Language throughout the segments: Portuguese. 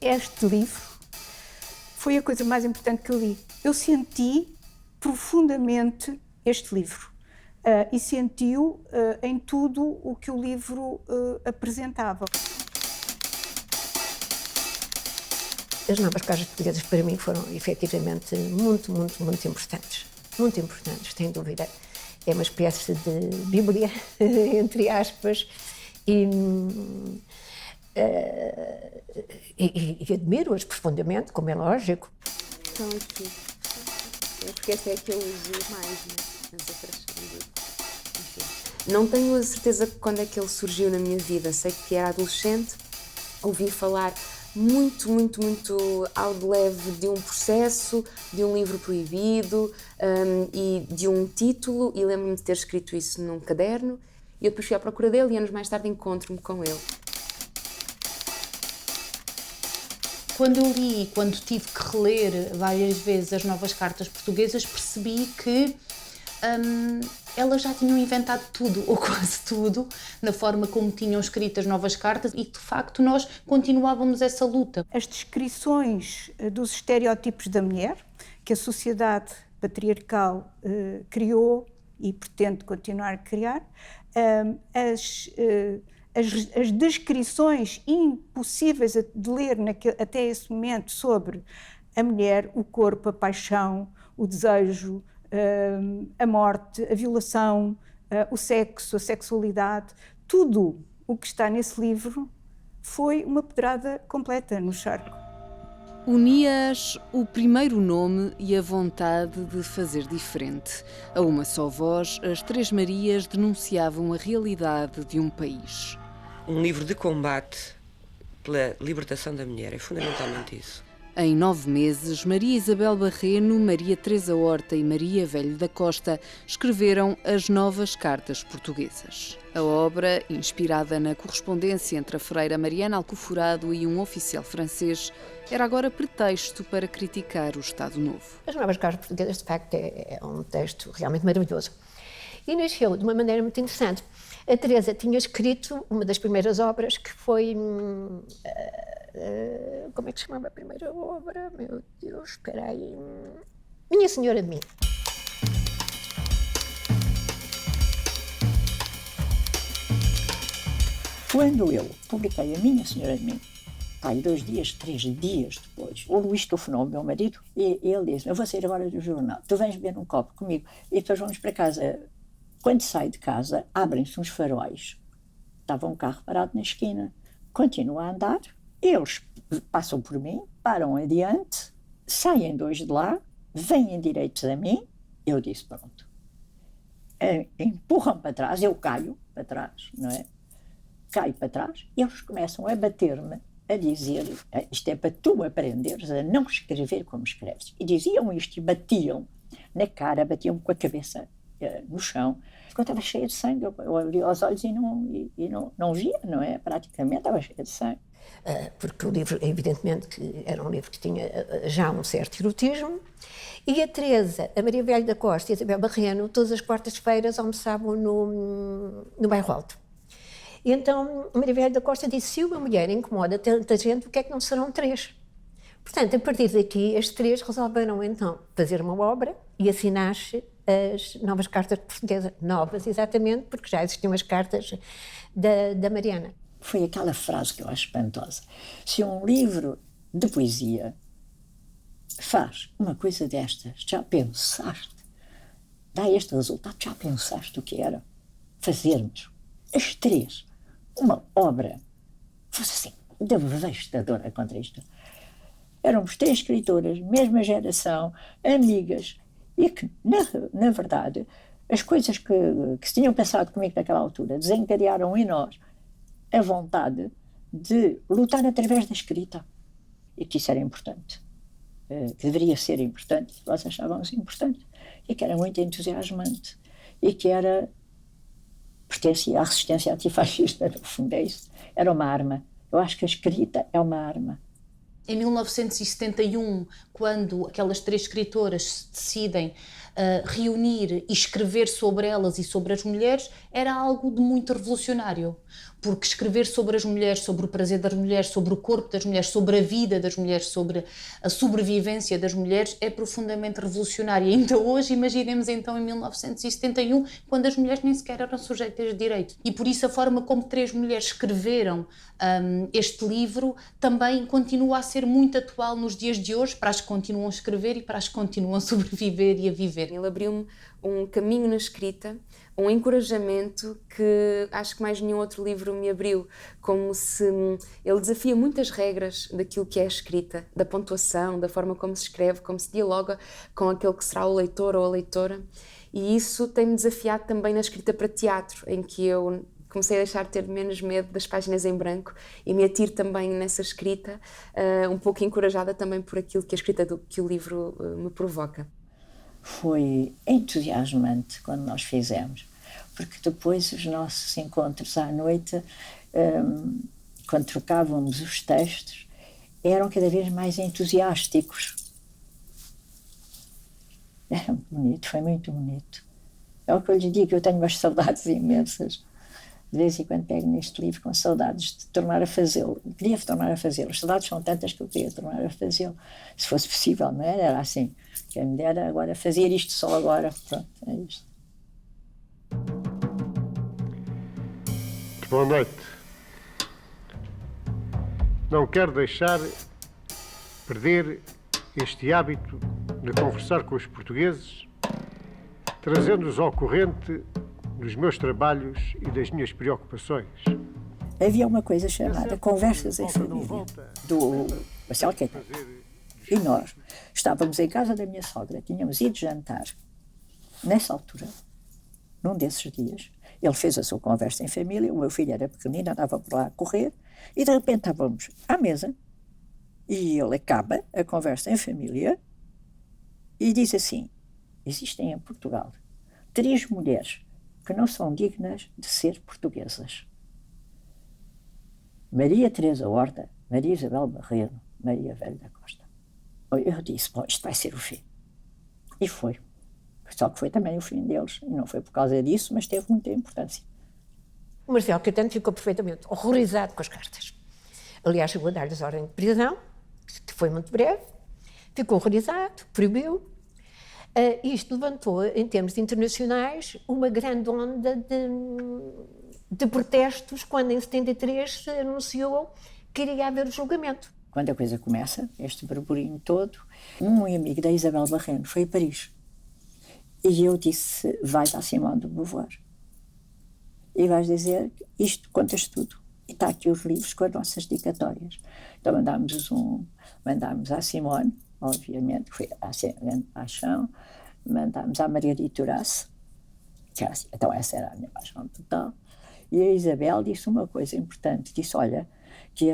Este livro foi a coisa mais importante que eu li. Eu senti profundamente este livro e senti-o em tudo o que o livro apresentava. As novas cartas portuguesas para mim foram efetivamente muito importantes. Muito importantes, sem dúvida. É uma espécie de bíblia, entre aspas, e admiro-as profundamente, como é lógico. Estão aqui. É porque esta é a que eu uso mais, né? As outras não tenho a certeza quando é que ele surgiu na minha vida. Sei que era adolescente, ouvi falar muito ao de leve de um processo, de um livro proibido e de um título, e lembro-me de ter escrito isso num caderno, e eu depois fui à procura dele e anos mais tarde encontro-me com ele. Quando eu li e quando tive que reler várias vezes as novas cartas portuguesas, percebi que elas já tinham inventado tudo, ou quase tudo, na forma como tinham escrito as novas cartas, e de facto nós continuávamos essa luta. As descrições dos estereótipos da mulher, que a sociedade patriarcal criou e pretende continuar a criar, as descrições impossíveis de ler até esse momento sobre a mulher, o corpo, a paixão, o desejo, a morte, a violação, o sexo, a sexualidade, tudo o que está nesse livro foi uma pedrada completa no charco. Unia-as o primeiro nome e a vontade de fazer diferente. A uma só voz, as Três Marias denunciavam a realidade de um país. Um livro de combate pela libertação da mulher, é fundamentalmente isso. Em 9 meses, Maria Isabel Barreno, Maria Teresa Horta e Maria Velho da Costa escreveram as novas cartas portuguesas. A obra, inspirada na correspondência entre a freira Mariana Alcoforado e um oficial francês, era agora pretexto para criticar o Estado Novo. As novas cartas portuguesas, de facto, é um texto realmente maravilhoso. E nasceu de uma maneira muito interessante. A Teresa tinha escrito uma das primeiras obras que foi... como é que se chamava a primeira obra? Meu Deus, espera aí. Minha Senhora de Mim. Quando eu publiquei a Minha Senhora de Mim, aí 2 dias, 3 dias depois, o Luís telefonou ao meu marido e ele disse: eu vou sair agora do jornal, tu vens beber um copo comigo e depois vamos para casa. Quando sai de casa, abrem-se uns faróis. Estava um carro parado na esquina. Continua a andar, eles passam por mim, param adiante, saem 2 de lá, vêm direitos a mim, eu disse pronto. Empurram para trás, eu caio para trás, não é? Caio para trás, e eles começam a bater-me, a dizer: isto é para tu aprenderes a não escrever como escreves. E diziam isto e batiam na cara, batiam com a cabeça no chão. Eu estava cheia de sangue, eu abria os olhos e não via, não é? Praticamente estava cheia de sangue. Porque o livro, evidentemente, que era um livro que tinha já um certo erotismo, e a Teresa, a Maria Velho da Costa e a Isabel Barreno, todas as quartas-feiras almoçavam no Bairro Alto. E então a Maria Velho da Costa disse: se uma mulher incomoda tanta gente, o que é que não serão 3? Portanto, a partir daqui, as 3 resolveram então fazer uma obra e assinar-se as novas cartas portuguesas. Novas, exatamente, porque já existiam as cartas da Mariana. Foi aquela frase que eu acho espantosa. Se um livro de poesia faz uma coisa destas, já pensaste? Dá este resultado, já pensaste o que era? Fazermos as 3 uma obra, fosse assim, devastadora contra isto. Éramos 3 escritoras, mesma geração, amigas, e que, na verdade, as coisas que se tinham pensado comigo naquela altura desencadearam em nós a vontade de lutar através da escrita. E que isso era importante, que deveria ser importante, que nós achávamos importante, e que era muito entusiasmante, e que pertencia à resistência antifascista, no fundo é isso. Era uma arma. Eu acho que a escrita é uma arma. Em 1971, quando aquelas 3 escritoras se decidem reunir e escrever sobre elas e sobre as mulheres, era algo de muito revolucionário, porque escrever sobre as mulheres, sobre o prazer das mulheres, sobre o corpo das mulheres, sobre a vida das mulheres, sobre a sobrevivência das mulheres, é profundamente revolucionário. E ainda hoje, imaginemos então em 1971, quando as mulheres nem sequer eram sujeitas de direito. E por isso a forma como 3 mulheres escreveram este livro também continua a ser muito atual nos dias de hoje, para as que continuam a escrever e para as que continuam a sobreviver e a viver. Ele abriu-me um caminho na escrita, um encorajamento que acho que mais nenhum outro livro me abriu, como se ele desafia muitas regras daquilo que é a escrita, da pontuação, da forma como se escreve, como se dialoga com aquele que será o leitor ou a leitora, e isso tem-me desafiado também na escrita para teatro, em que eu comecei a deixar de ter menos medo das páginas em branco e me atiro também nessa escrita, um pouco encorajada também por aquilo que a escrita que o livro me provoca. Foi entusiasmante quando nós fizemos, porque depois os nossos encontros à noite, quando trocávamos os textos, eram cada vez mais entusiásticos. Era bonito, foi muito bonito. É o que eu lhe digo, eu tenho umas saudades imensas. De vez em quando pego neste livro com saudades de tornar a fazê-lo. Queria tornar a fazê-lo. As saudades são tantas que eu queria tornar a fazê-lo. Se fosse possível, não é? Era assim. Quem me dera agora fazer isto só agora. Pronto, é isto. Boa noite. Não quero deixar perder este hábito de conversar com os portugueses, trazendo-os ao corrente dos meus trabalhos e das minhas preocupações. Havia uma coisa chamada Conversas em Família, do Marcelo Caetano. E nós estávamos em casa da minha sogra, tínhamos ido jantar. Nessa altura, num desses dias, ele fez a sua conversa em família, o meu filho era pequenino, andava por lá a correr, e de repente estávamos à mesa, e ele acaba a conversa em família, e diz assim: existem em Portugal 3 mulheres que não são dignas de ser portuguesas. Maria Teresa Horta, Maria Isabel Barreiro, Maria Velho da Costa. Eu disse, bom, isto vai ser o fim. E foi. Só que foi também o fim deles. E não foi por causa disso, mas teve muita importância. O Marcelo Caetano ficou perfeitamente horrorizado com as cartas. Aliás, chegou a dar-lhes ordem de prisão, que foi muito breve. Ficou horrorizado, proibiu. Isto levantou, em termos internacionais, uma grande onda de protestos quando, em 73, se anunciou que iria haver o julgamento. Quando a coisa começa, este burburinho todo, um amigo da Isabel Barreiro foi a Paris. E eu disse, vais à Simone de Beauvoir. E vais dizer, isto contas tudo. E está aqui os livros com as nossas dedicatórias. Então mandámos à Simone, obviamente, foi a grande paixão, mandámos à Margarita Horácio, que era assim, então essa era a minha paixão total, e a Isabel disse uma coisa importante, disse, olha, que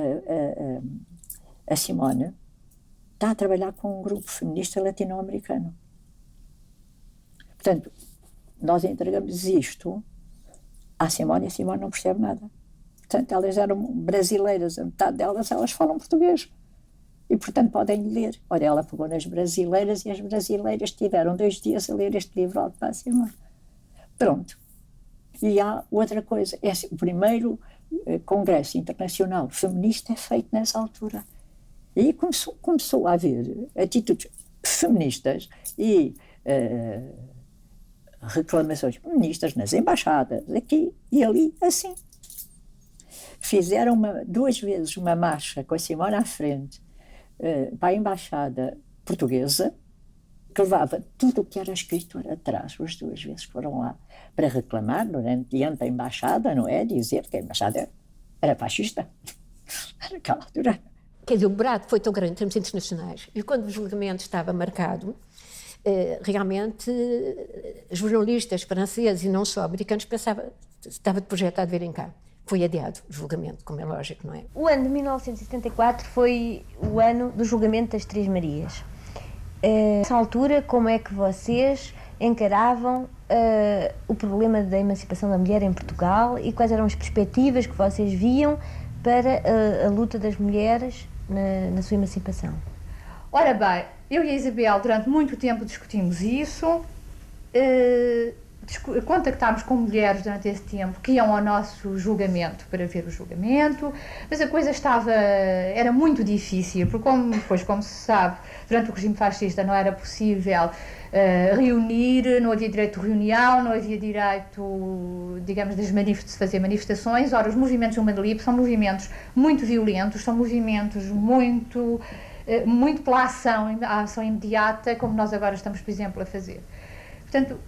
a Simone está a trabalhar com um grupo feminista latino-americano. Portanto, nós entregamos isto à Simone e a Simone não percebe nada. Portanto, elas eram brasileiras, a metade delas, elas falam português. E, portanto, podem ler. Ora, ela pegou nas brasileiras e as brasileiras tiveram 2 dias a ler este livro alto para a Simone. Pronto. E há outra coisa. O primeiro Congresso Internacional Feminista é feito nessa altura. E começou a haver atitudes feministas e reclamações feministas nas embaixadas, aqui e ali, assim. Fizeram 2 vezes uma marcha com a Simone à frente para a embaixada portuguesa, que levava tudo o que era escritora atrás. As 2 vezes foram lá para reclamar, diante da embaixada, não é? Dizer que a embaixada era fascista. Naquela altura. Quer dizer, o buraco foi tão grande em termos internacionais. E quando o julgamento estava marcado, realmente os jornalistas franceses e não só americanos pensavam que estava projetado virem cá. Foi adiado o julgamento, como é lógico, não é? O ano de 1974 foi o ano do julgamento das Três Marias. Nessa altura, como é que vocês encaravam o problema da emancipação da mulher em Portugal e quais eram as perspectivas que vocês viam para a luta das mulheres na sua emancipação? Ora bem, eu e a Isabel durante muito tempo discutimos isso, contactámos com mulheres durante esse tempo que iam ao nosso julgamento para ver o julgamento, mas a coisa era muito difícil, porque como se sabe, durante o regime fascista não era possível reunir, não havia direito de reunião, não havia direito, digamos, de fazer manifestações. Ora, os movimentos Human Lib são movimentos muito violentos, são movimentos muito pela ação imediata, como nós agora estamos, por exemplo, a fazer. Portanto,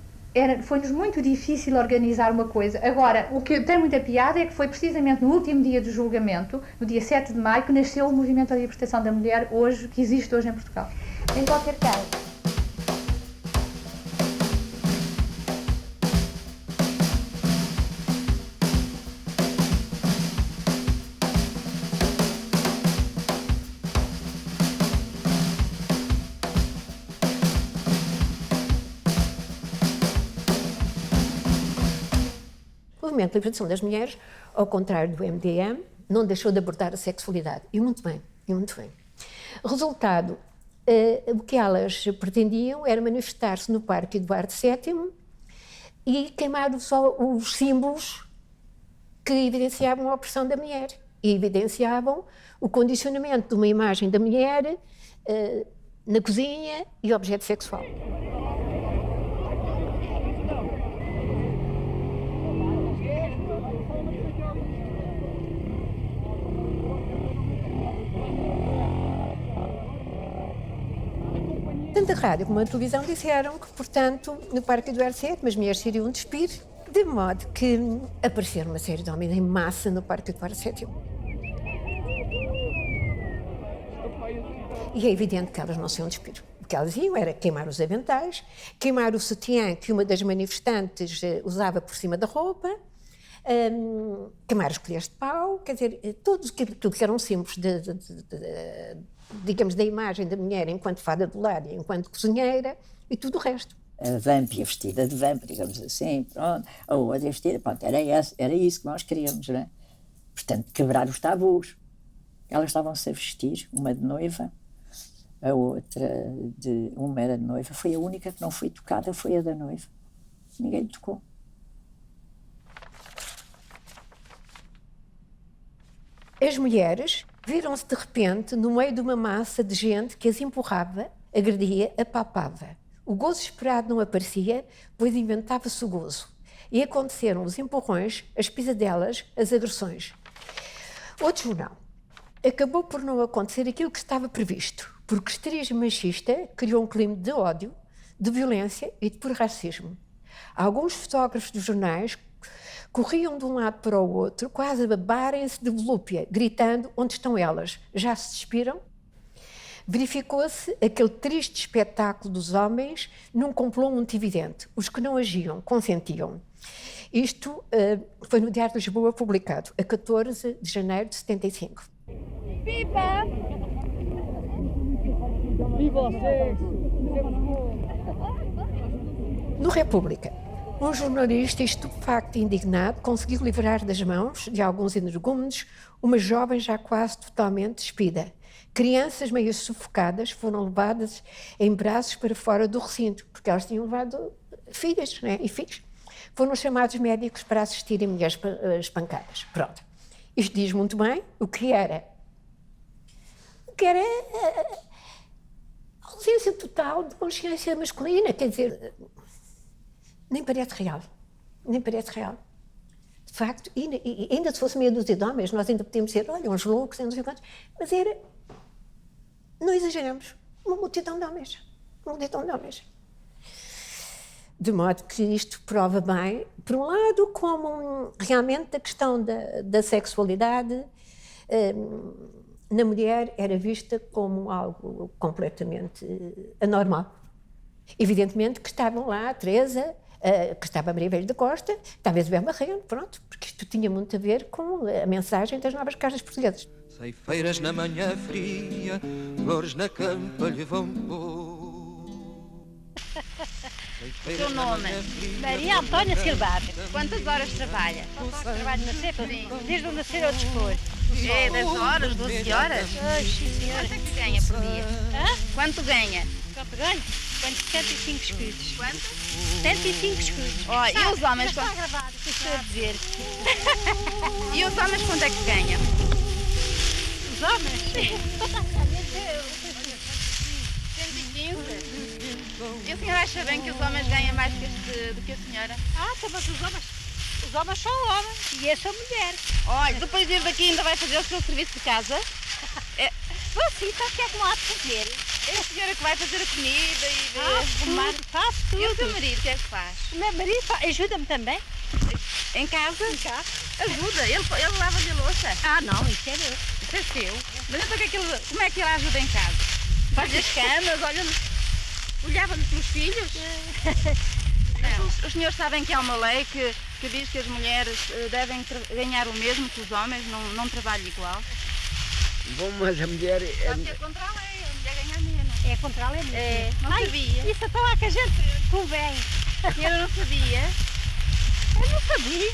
foi-nos muito difícil organizar uma coisa. Agora, o que tem muita piada é que foi precisamente no último dia do julgamento, no dia 7 de maio, que nasceu o Movimento da Libertação da Mulher, que existe hoje em Portugal. Em qualquer caso, o movimento de libertação das mulheres, ao contrário do MDM, não deixou de abordar a sexualidade. E muito bem, e muito bem. Resultado, o que elas pretendiam era manifestar-se no Parque Eduardo VII e queimar os símbolos que evidenciavam a opressão da mulher e evidenciavam o condicionamento de uma imagem da mulher na cozinha e objeto sexual. Tanto a rádio como a televisão disseram que, portanto, no Parque Eduardo VII as mulheres se iriam despir, de modo que apareceram uma série de homens em massa no Parque Eduardo VII. E é evidente que elas não se iam despir. O que elas iam era queimar os aventais, queimar o sutiã que uma das manifestantes usava por cima da roupa, queimar as colheres de pau, quer dizer, tudo que eram símbolos digamos, da imagem da mulher enquanto fada do lar e enquanto cozinheira e tudo o resto. A vamp e a vestida de vamp, digamos assim, pronto, a outra vestida, pronto, era isso que nós queríamos, não é? Portanto, quebrar os tabus. Elas estavam-se a vestir, uma de noiva, a outra, uma era de noiva, foi a única que não foi tocada, foi a da noiva. Ninguém lhe tocou. As mulheres viram-se de repente no meio de uma massa de gente que as empurrava, agredia, apalpava. O gozo esperado não aparecia, pois inventava-se o gozo. E aconteceram os empurrões, as pisadelas, as agressões. Outro jornal. Acabou por não acontecer aquilo que estava previsto, porque o histerismo machista criou um clima de ódio, de violência e de puro racismo. Alguns fotógrafos dos jornais corriam de um lado para o outro, quase a babarem-se de volúpia, gritando: onde estão elas? Já se despiram? Verificou-se aquele triste espetáculo dos homens num complô muito evidente. Os que não agiam, consentiam. Isto foi no Diário de Lisboa publicado, a 14 de janeiro de 75. Pipa! E vocês? No República, um jornalista estupefacto e indignado conseguiu livrar das mãos de alguns energúmenos uma jovem já quase totalmente despida. Crianças meio sufocadas foram levadas em braços para fora do recinto, porque elas tinham levado filhas, né? E filhos. Foram chamados médicos para assistirem mulheres espancadas. Pronto. Isto diz muito bem o que era a ausência total de consciência masculina, quer dizer, nem parece real. Nem parece real. De facto, e ainda se fosse meia dúzia de homens, nós ainda podíamos dizer, olha, uns loucos, não sei quantos, mas era, não exageramos, uma multidão de homens. Uma multidão de homens. De modo que isto prova bem, por um lado, como realmente a questão da sexualidade na mulher era vista como algo completamente anormal. Evidentemente que estavam lá a Teresa, que estava a Maria Velho da Costa, estava a Isabel Barreno, pronto, porque isto tinha muito a ver com a mensagem das novas cartas portuguesas. Ceifeiras na manhã fria, flores na campa lhe vão pôr. Seu nome? Maria Antônia Silvada. Quantas horas trabalha? Trabalho na cepa, desde o nascer ao dispor. É, 10 horas, 12 horas? Sim, senhora. Quanto é que ganha por dia? Hã? Quanto ganha? Quanto ganha? 75 escudos. Quanto? 75 escudos. Ó, e os homens... Está gravado, o que estou a dizer. E os homens quanto é que ganham? Os homens? 115. E a senhora acha bem que os homens ganham mais do que a senhora? Então, mas os homens são homens e eu sou mulher. Olha, depois de ir daqui ainda vai fazer o seu serviço de casa? Vou sim, sabe o que é que não há de fazer? É a senhora que vai fazer a comida e arrumar? Faço tudo. E o seu marido, o que é que faz? O meu marido ajuda-me também. Em casa? Em casa. Ajuda? Ele lava-lhe a louça? Não, isso é meu. Isso é seu. Mas então como é que ele ajuda em casa? Faz as camas, olhava-lhe pelos filhos? Os senhores sabem que há uma lei que diz que as mulheres devem ganhar o mesmo que os homens, não trabalho igual. Bom, mas a mulher... Sabe que é contra a lei, a mulher ganha menos. É contra a lei mesmo. Não sabia. Isso é lá que a gente convém. A senhora não sabia? Eu não sabia.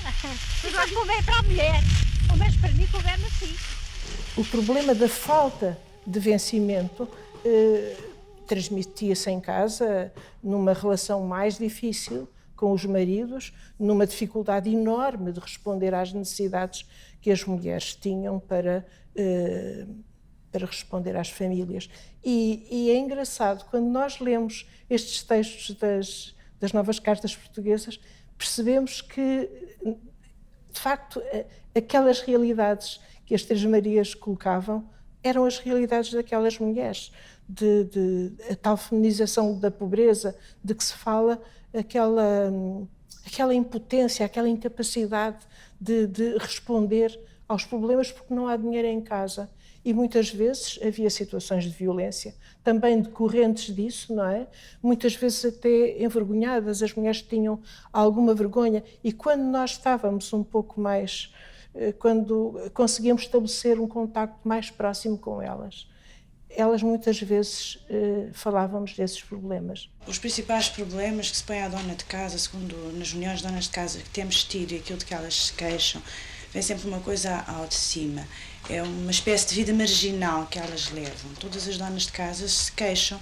Isso convém para a mulher. Mas para mim convém assim. O problema da falta de vencimento transmitia-se em casa numa relação mais difícil com os maridos, numa dificuldade enorme de responder às necessidades que as mulheres tinham para responder às famílias. E é engraçado, quando nós lemos estes textos das novas cartas portuguesas, percebemos que, de facto, aquelas realidades que as Três Marias colocavam eram as realidades daquelas mulheres, a tal feminização da pobreza, de que se fala, aquela impotência, aquela incapacidade de responder aos problemas porque não há dinheiro em casa. E muitas vezes havia situações de violência, também decorrentes disso, não é? Muitas vezes até envergonhadas, as mulheres tinham alguma vergonha, e quando nós estávamos um pouco mais, quando conseguíamos estabelecer um contacto mais próximo com elas muitas vezes falávamos desses problemas. Os principais problemas que se põem à dona de casa, segundo nas reuniões de donas de casa que temos tido e aquilo de que elas se queixam, vem sempre uma coisa ao de cima. É uma espécie de vida marginal que elas levam. Todas as donas de casa se queixam,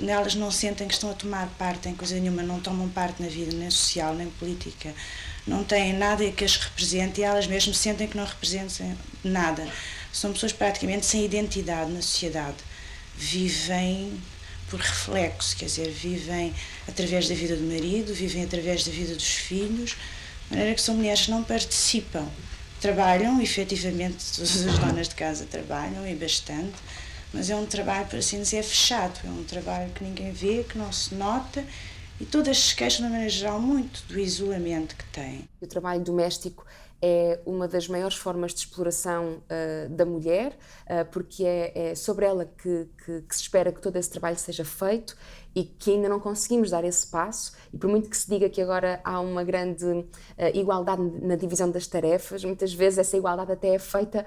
elas não sentem que estão a tomar parte em coisa nenhuma, não tomam parte na vida, nem social, nem política. Não têm nada que as represente e elas mesmas sentem que não representam nada. São pessoas praticamente sem identidade na sociedade. Vivem por reflexo, quer dizer, vivem através da vida do marido, vivem através da vida dos filhos, de maneira que são mulheres que não participam. Trabalham, efetivamente, todas as donas de casa trabalham, e bastante, mas é um trabalho, por assim dizer, fechado, é um trabalho que ninguém vê, que não se nota, e todas se queixam, de maneira geral, muito do isolamento que têm. O trabalho doméstico é uma das maiores formas de exploração da mulher, porque é sobre ela que se espera que todo esse trabalho seja feito e que ainda não conseguimos dar esse passo, e por muito que se diga que agora há uma grande igualdade na divisão das tarefas, muitas vezes essa igualdade até é feita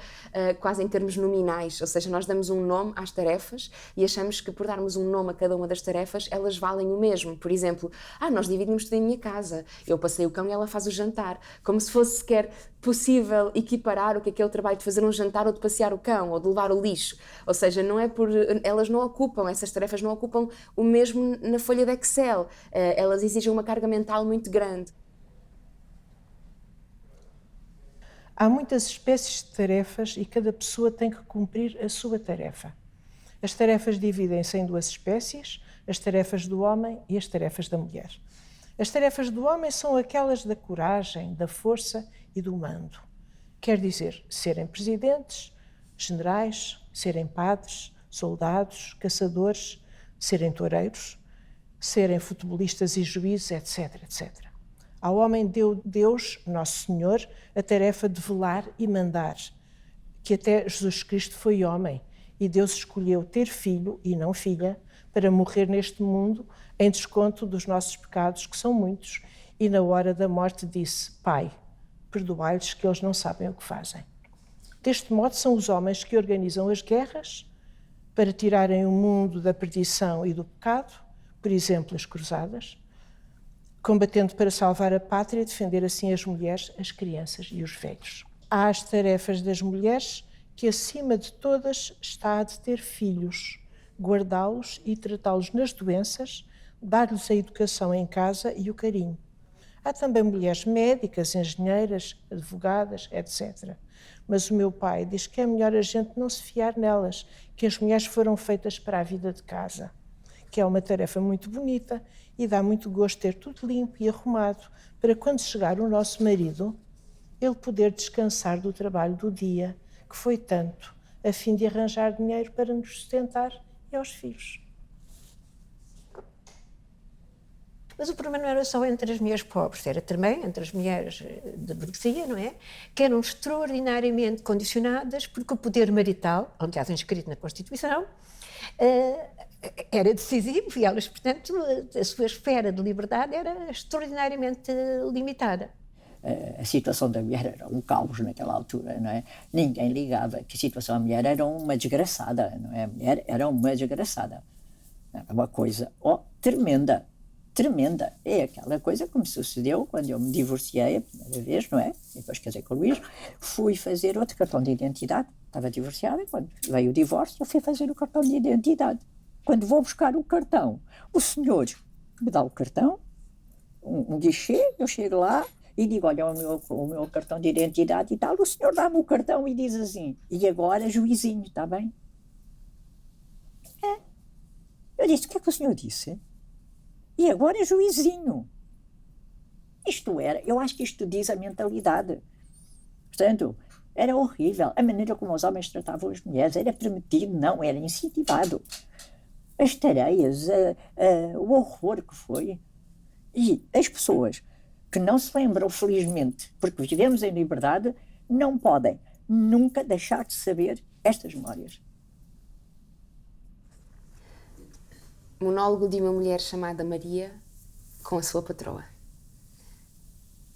quase em termos nominais, ou seja, nós damos um nome às tarefas e achamos que por darmos um nome a cada uma das tarefas, elas valem o mesmo. Por exemplo, nós dividimos tudo em minha casa, eu passei o cão e ela faz o jantar, como se fosse sequer possível equiparar o que é aquele trabalho de fazer um jantar ou de passear o cão ou de levar o lixo, ou seja, não é por elas não ocupam, essas tarefas não ocupam o mesmo na folha de Excel, elas exigem uma carga mental muito grande. Há muitas espécies de tarefas e cada pessoa tem que cumprir a sua tarefa. As tarefas dividem-se em duas espécies, as tarefas do homem e as tarefas da mulher. As tarefas do homem são aquelas da coragem, da força e do mando. Quer dizer, serem presidentes, generais, serem padres, soldados, caçadores, serem toureiros, serem futebolistas e juízes, etc, etc. Ao homem deu Deus, Nosso Senhor, a tarefa de velar e mandar, que até Jesus Cristo foi homem, e Deus escolheu ter filho e não filha para morrer neste mundo em desconto dos nossos pecados, que são muitos, e na hora da morte disse: Pai, perdoai-lhes que eles não sabem o que fazem. Deste modo são os homens que organizam as guerras para tirarem o mundo da perdição e do pecado, por exemplo, as cruzadas, combatendo para salvar a pátria e defender assim as mulheres, as crianças e os velhos. Há as tarefas das mulheres, que acima de todas está a de ter filhos, guardá-los e tratá-los nas doenças, dar-lhes a educação em casa e o carinho. Há também mulheres médicas, engenheiras, advogadas, etc. Mas o meu pai diz que é melhor a gente não se fiar nelas, que as mulheres foram feitas para a vida de casa, que é uma tarefa muito bonita e dá muito gosto ter tudo limpo e arrumado para quando chegar o nosso marido, ele poder descansar do trabalho do dia, que foi tanto, a fim de arranjar dinheiro para nos sustentar e aos filhos. Mas o problema não era só entre as mulheres pobres, era também entre as mulheres da burguesia, não é? Que eram extraordinariamente condicionadas porque o poder marital, aliás inscrito na Constituição, era decisivo e elas, portanto, a sua esfera de liberdade era extraordinariamente limitada. A situação da mulher era um caos naquela altura, não é? Ninguém ligava que a situação da mulher era uma desgraçada, não é? A mulher era uma desgraçada. Era uma coisa, tremenda. Tremenda. É aquela coisa que me sucedeu quando eu me divorciei a primeira vez, não é? E depois casei com o Luís, fui fazer outro cartão de identidade. Estava divorciada e quando veio o divórcio eu fui fazer o cartão de identidade. Quando vou buscar o cartão, o senhor me dá o cartão, um guichê, eu chego lá e digo, olha, o meu cartão de identidade e tal, o senhor dá-me o cartão e diz assim, e agora juizinho, está bem? Eu disse, o que é que o senhor disse? E agora é juizinho. Isto era, eu acho que isto diz a mentalidade. Portanto, era horrível. A maneira como os homens tratavam as mulheres era permitido, não, era incentivado. As tareias, o horror que foi. E as pessoas que não se lembram, felizmente, porque vivemos em liberdade, não podem nunca deixar de saber estas memórias. Monólogo de uma mulher chamada Maria com a sua patroa.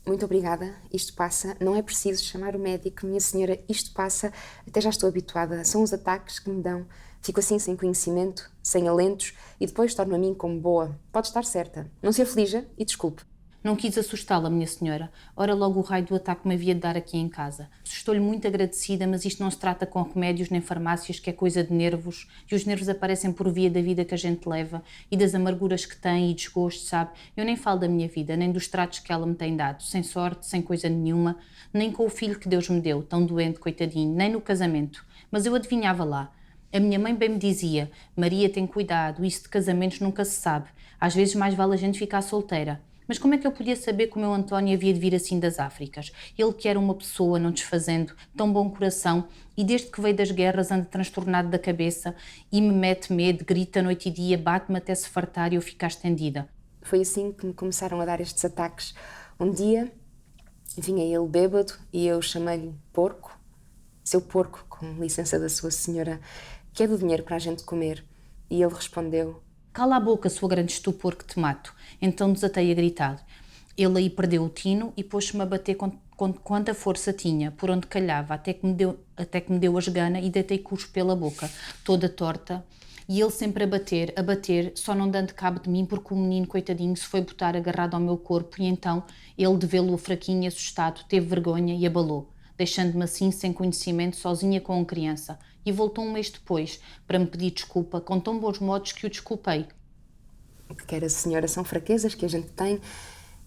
Muito obrigada, isto passa, não é preciso chamar o médico, minha senhora, isto passa, até já estou habituada, são os ataques que me dão, fico assim sem conhecimento, sem alentos e depois torno a mim como boa, pode estar certa, não se aflija e desculpe. Não quis assustá-la, minha senhora. Ora logo o raio do ataque me havia de dar aqui em casa. Estou-lhe muito agradecida, mas isto não se trata com remédios nem farmácias, que é coisa de nervos. E os nervos aparecem por via da vida que a gente leva e das amarguras que tem e desgosto, sabe? Eu nem falo da minha vida, nem dos tratos que ela me tem dado. Sem sorte, sem coisa nenhuma, nem com o filho que Deus me deu, tão doente, coitadinho, nem no casamento. Mas eu adivinhava lá. A minha mãe bem me dizia, Maria, tem cuidado, isso de casamentos nunca se sabe. Às vezes mais vale a gente ficar solteira. Mas como é que eu podia saber que o meu António havia de vir assim das Áfricas? Ele que era uma pessoa, não desfazendo, tão bom coração, e desde que veio das guerras anda transtornado da cabeça e me mete medo, grita noite e dia, bate-me até se fartar e eu ficar estendida. Foi assim que me começaram a dar estes ataques. Um dia vinha ele bêbado e eu chamei-lhe porco, seu porco, com licença da sua senhora, que é do dinheiro para a gente comer. E ele respondeu, cala a boca, sua grande estupor que te mato. Então desatei a gritar. Ele aí perdeu o tino e pôs-me a bater com quanta força tinha, por onde calhava, até que me deu a esgana e deitei cuspo pela boca, toda torta. E ele sempre a bater, só não dando cabo de mim, porque o menino, coitadinho, se foi botar agarrado ao meu corpo e então ele, de vê-lo fraquinho e assustado, teve vergonha e abalou, deixando-me assim, sem conhecimento, sozinha com a criança. E voltou um mês depois, para me pedir desculpa, com tão bons modos que o desculpei. O que quer a senhora são fraquezas que a gente tem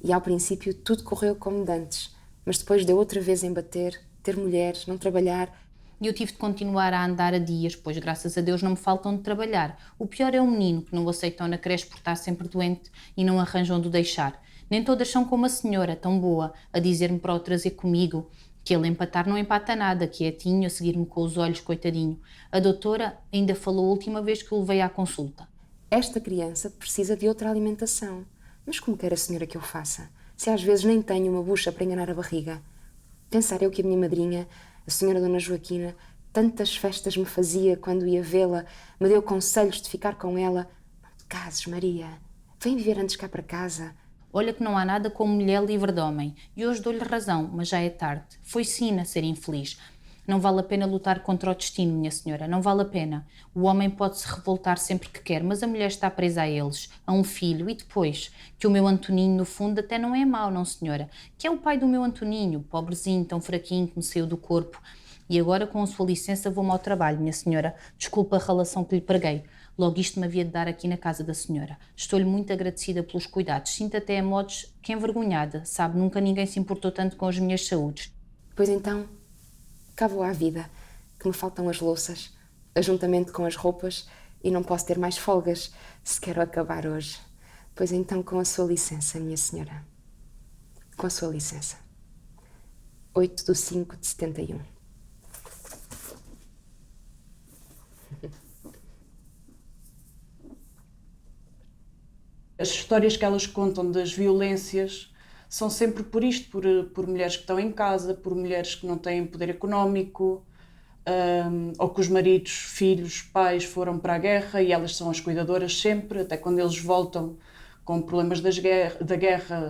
e ao princípio tudo correu como dantes, mas depois deu outra vez em bater, ter mulheres, não trabalhar. E eu tive de continuar a andar a dias, pois graças a Deus não me faltam de trabalhar. O pior é o menino, que não o aceitam na creche por estar sempre doente e não arranjam de o deixar. Nem todas são como a senhora, tão boa, a dizer-me para o trazer comigo, que ele empatar não empata nada, quietinho, a seguir-me com os olhos, coitadinho. A doutora ainda falou a última vez que o levei à consulta. Esta criança precisa de outra alimentação. Mas como quer a senhora que eu faça? Se às vezes nem tenho uma bucha para enganar a barriga. Pensar eu que a minha madrinha, a senhora Dona Joaquina, tantas festas me fazia quando ia vê-la, me deu conselhos de ficar com ela. Não te cases, Maria. Vem viver antes cá para casa. Olha que não há nada como mulher livre de homem. E hoje dou-lhe razão, mas já é tarde. Foi sina ser infeliz. Não vale a pena lutar contra o destino, minha senhora, não vale a pena. O homem pode se revoltar sempre que quer, mas a mulher está presa a eles, a um filho, e depois, que o meu Antoninho, no fundo, até não é mau, não senhora, que é o pai do meu Antoninho, pobrezinho, tão fraquinho que me saiu do corpo. E agora, com a sua licença, vou-me ao trabalho, minha senhora. Desculpa a relação que lhe preguei. Logo isto me havia de dar aqui na casa da senhora. Estou-lhe muito agradecida pelos cuidados. Sinto até a modos que envergonhada. Sabe, nunca ninguém se importou tanto com as minhas saúdes. Pois então, cá vou à vida, que me faltam as louças, juntamente com as roupas, e não posso ter mais folgas se quero acabar hoje. Pois então, com a sua licença, minha senhora. Com a sua licença. 8/5/71. As histórias que elas contam das violências são sempre por isto, por mulheres que estão em casa, por mulheres que não têm poder económico, ou que os maridos, filhos, pais foram para a guerra e elas são as cuidadoras sempre, até quando eles voltam com problemas da guerra,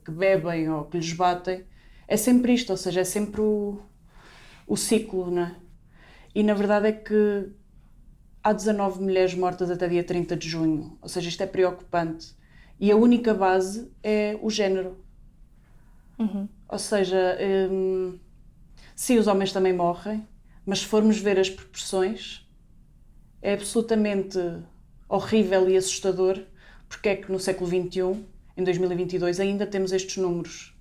que bebem ou que lhes batem. É sempre isto, ou seja, é sempre o ciclo, não é? E na verdade é que há 19 mulheres mortas até dia 30 de junho, ou seja, isto é preocupante. E a única base é o género. Ou seja, sim, os homens também morrem, mas se formos ver as proporções, é absolutamente horrível e assustador porque é que no século XXI, em 2022, ainda temos estes números.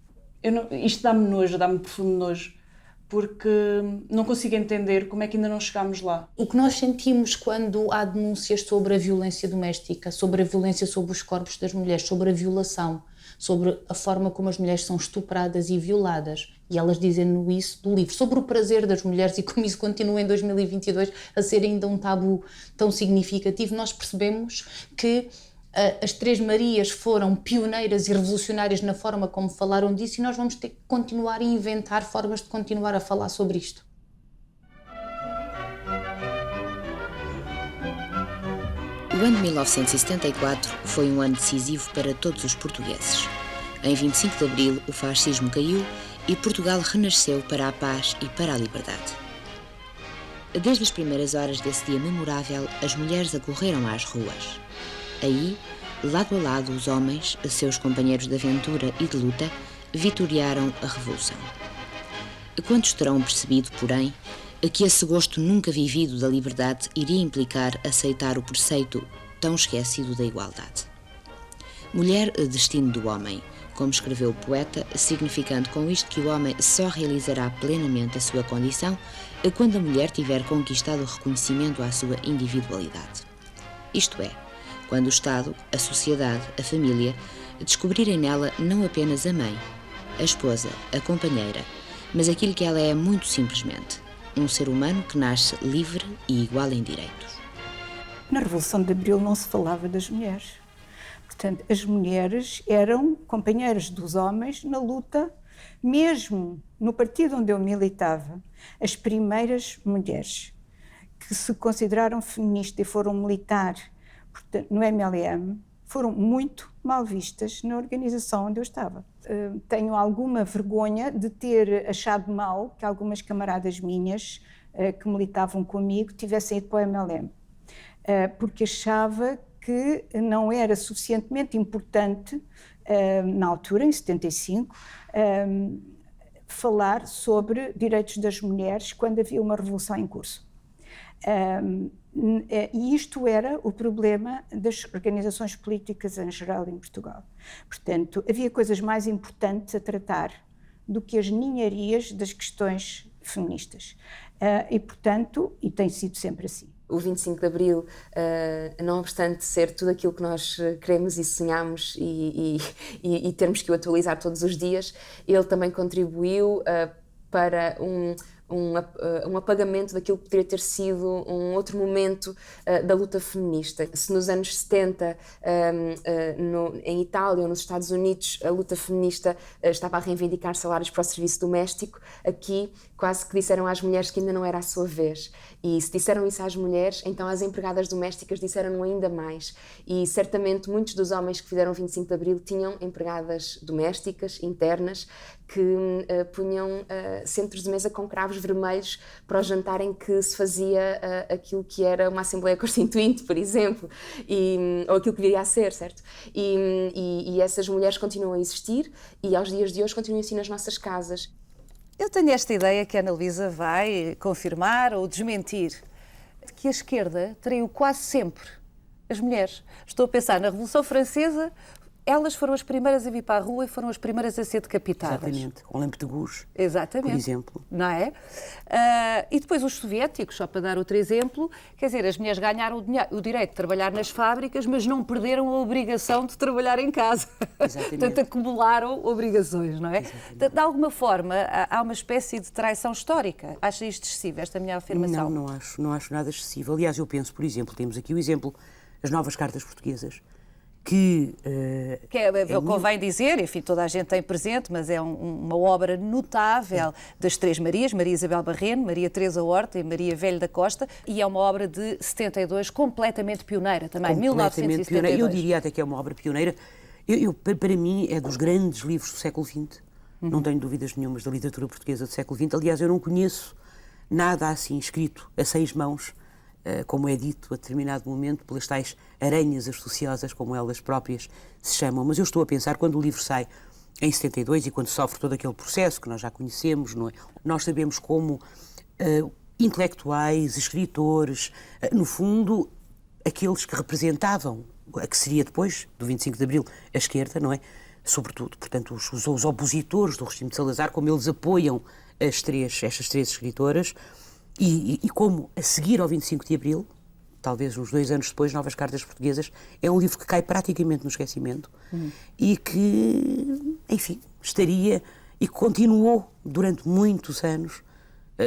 Isto dá-me nojo, dá-me profundo nojo, porque não consigo entender como é que ainda não chegámos lá. O que nós sentimos quando há denúncias sobre a violência doméstica, sobre a violência sobre os corpos das mulheres, sobre a violação, sobre a forma como as mulheres são estupradas e violadas, e elas dizem isso do livro, sobre o prazer das mulheres e como isso continua em 2022 a ser ainda um tabu tão significativo, nós percebemos que as Três Marias foram pioneiras e revolucionárias na forma como falaram disso e nós vamos ter que continuar a inventar formas de continuar a falar sobre isto. O ano de 1974 foi um ano decisivo para todos os portugueses. Em 25 de abril, o fascismo caiu e Portugal renasceu para a paz e para a liberdade. Desde as primeiras horas desse dia memorável, as mulheres acorreram às ruas. Aí, lado a lado, os homens, seus companheiros de aventura e de luta, vitoriaram a Revolução. Quantos terão percebido, porém, que esse gosto nunca vivido da liberdade iria implicar aceitar o preceito tão esquecido da igualdade? Mulher, destino do homem, como escreveu o poeta, significando com isto que o homem só realizará plenamente a sua condição quando a mulher tiver conquistado o reconhecimento à sua individualidade. Isto é, quando o Estado, a sociedade, a família descobrirem nela não apenas a mãe, a esposa, a companheira, mas aquilo que ela é muito simplesmente, um ser humano que nasce livre e igual em direitos. Na Revolução de Abril não se falava das mulheres. Portanto, as mulheres eram companheiras dos homens na luta, mesmo no partido onde eu militava, as primeiras mulheres que se consideraram feministas e foram militar no MLM, foram muito mal vistas na organização onde eu estava. Tenho alguma vergonha de ter achado mal que algumas camaradas minhas que militavam comigo tivessem ido para o MLM, porque achava que não era suficientemente importante, na altura, em 75, falar sobre direitos das mulheres quando havia uma revolução em curso. E isto era o problema das organizações políticas em geral em Portugal. Portanto, havia coisas mais importantes a tratar do que as ninharias das questões feministas. E, portanto, e tem sido sempre assim. O 25 de Abril, não obstante ser tudo aquilo que nós queremos e sonhamos e termos que o atualizar todos os dias, ele também contribuiu para um apagamento daquilo que poderia ter sido um outro momento da luta feminista. Se nos anos 70, em Itália ou nos Estados Unidos, a luta feminista estava a reivindicar salários para o serviço doméstico, aqui quase que disseram às mulheres que ainda não era a sua vez. E se disseram isso às mulheres, então às empregadas domésticas disseram ainda mais. E certamente muitos dos homens que fizeram 25 de Abril tinham empregadas domésticas, internas, que punham centros de mesa com cravos vermelhos para o jantar em que se fazia aquilo que era uma Assembleia Constituinte, por exemplo, ou aquilo que viria a ser, certo? E essas mulheres continuam a existir e aos dias de hoje continuam assim nas nossas casas. Eu tenho esta ideia que a Ana Luísa vai confirmar ou desmentir, que a esquerda traiu quase sempre as mulheres. Estou a pensar na Revolução Francesa, elas foram as primeiras a vir para a rua e foram as primeiras a ser decapitadas. Exatamente, com Olympe de Gouges, exatamente, por exemplo. Não é? E depois os soviéticos, só para dar outro exemplo, quer dizer, as mulheres ganharam o direito de trabalhar nas fábricas, mas não perderam a obrigação de trabalhar em casa. Portanto, acumularam obrigações, não é? Exatamente. De alguma forma, há uma espécie de traição histórica. Acha isto excessivo, esta minha afirmação? Não acho nada excessivo. Aliás, eu penso, por exemplo, temos aqui o exemplo das novas cartas portuguesas, que convém dizer, enfim, toda a gente tem presente, mas é uma obra notável das três Marias, Maria Isabel Barreno, Maria Teresa Horta e Maria Velho da Costa, e é uma obra de 72, completamente pioneira também, 1972. Pioneira. Eu diria até que é uma obra pioneira. Para mim, é dos grandes livros do século XX, não tenho dúvidas nenhumas da literatura portuguesa do século XX. Aliás, eu não conheço nada assim escrito a 6 mãos, como é dito a determinado momento, pelas tais aranhas astuciosas, como elas próprias se chamam. Mas eu estou a pensar, quando o livro sai em 72 e quando sofre todo aquele processo que nós já conhecemos, não é? Nós sabemos como intelectuais, escritores, no fundo, aqueles que representavam a que seria depois do 25 de Abril a esquerda, não é? Sobretudo, portanto, os opositores do regime de Salazar, como eles apoiam estas três escritoras, e como, a seguir ao 25 de Abril, talvez uns 2 anos depois, Novas Cartas Portuguesas, é um livro que cai praticamente no esquecimento e que, enfim, estaria e continuou durante muitos anos